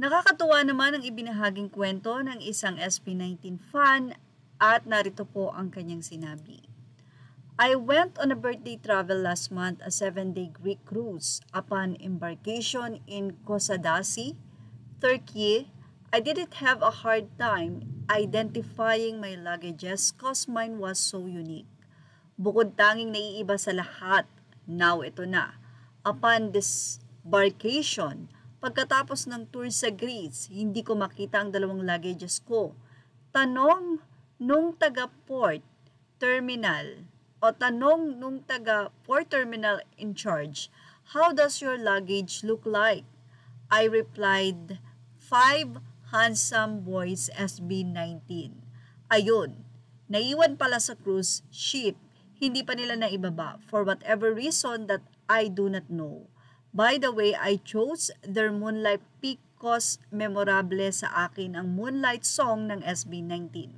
Nakakatuwa naman ang ibinahaging kwento ng isang SB19 fan at narito po ang kanyang sinabi. I went on a birthday travel last month, a 7-day Greek cruise. Upon embarkation in Kosadasi, Turkey, I didn't have a hard time identifying my luggages cause mine was so unique. Bukod tanging naiiba sa lahat, now ito na. Upon disembarkation, pagkatapos ng tour sa Greece, hindi ko makita ang dalawang luggages ko. Tanong nung taga-port terminal in charge, how does your luggage look like? I replied, 5 handsome boys SB19. Ayun, naiwan pala sa cruise ship, hindi pa nila naibaba for whatever reason that I do not know. By the way, I chose their Moonlight because memorable sa akin ang Moonlight song ng SB19.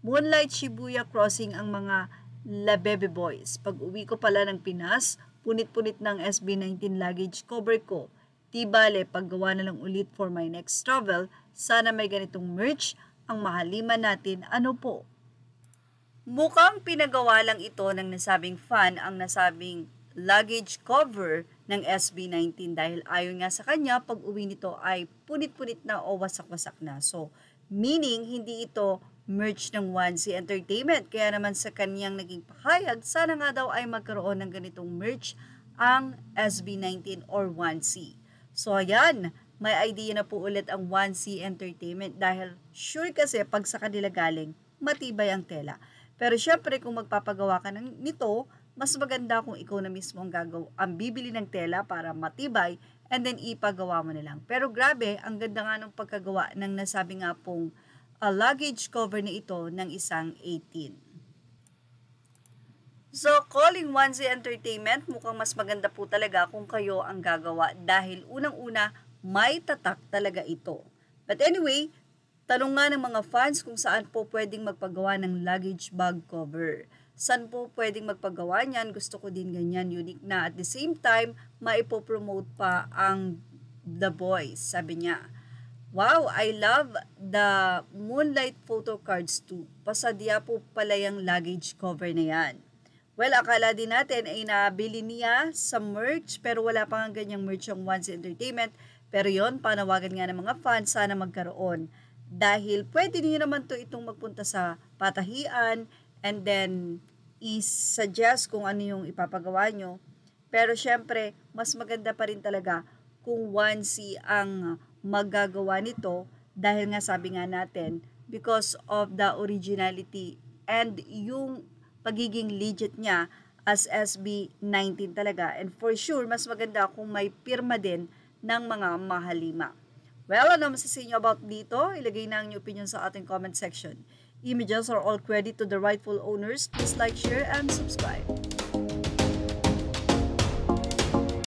Moonlight Shibuya Crossing ang mga La Bebe Boys. Pag uwi ko pala ng Pinas, punit-punit ng SB19 luggage cover ko. Di bale, paggawa na lang ulit for my next travel, sana may ganitong merch ang mahaliman natin. Ano po? Mukhang pinagawa lang ito ng nasabing fan ang nasabing luggage cover ng SB19 dahil ayon nga sa kanya, pag uwi nito ay punit-punit na o wasak-wasak na. So, meaning hindi ito merch ng 1C Entertainment. Kaya naman sa kanyang naging pahayag, sana nga daw ay magkaroon ng ganitong merch ang SB19 or 1C. So ayan, may idea na po ulit ang 1C Entertainment dahil sure kasi pag sa kanila galing, matibay ang tela. Pero syempre kung magpapagawa ka nito, mas maganda kung ikaw na mismo ang bibili ng tela para matibay and then ipagawa mo na lang. Pero grabe, ang ganda nga ng pagkagawa ng nasabi nga pong luggage cover na ito ng isang 18. So, calling 1C Entertainment, mukhang mas maganda po talaga kung kayo ang gagawa dahil unang-una, may tatak talaga ito. But anyway, tanong nga ng mga fans kung saan po pwedeng magpagawa ng luggage bag cover. Saan po pwedeng magpagawa niyan? Gusto ko din ganyan, unique na. At the same time, maipopromote pa ang The Boys. Sabi niya, wow, I love the Moonlight photo cards too. Pasadya po pala yung luggage cover na yan. Well, akala din natin ay nabili niya sa merch pero wala pa nga ganyang merch ang 1C Entertainment. Pero yon, panawagan nga ng mga fans, sana magkaroon. Dahil pwede niyo naman to itong magpunta sa patahian and then i-suggest kung ano yung ipapagawa nyo. Pero syempre, mas maganda pa rin talaga kung 1C ang magagawa nito dahil nga sabi nga natin because of the originality and yung pagiging legit niya as SB19 talaga. And for sure, mas maganda kung may pirma din ng mga mahalima. Well, ano masasabi niyo about dito? Ilagay na ang inyong opinion sa ating comment section. Images are all credit to the rightful owners. Please like, share, and subscribe.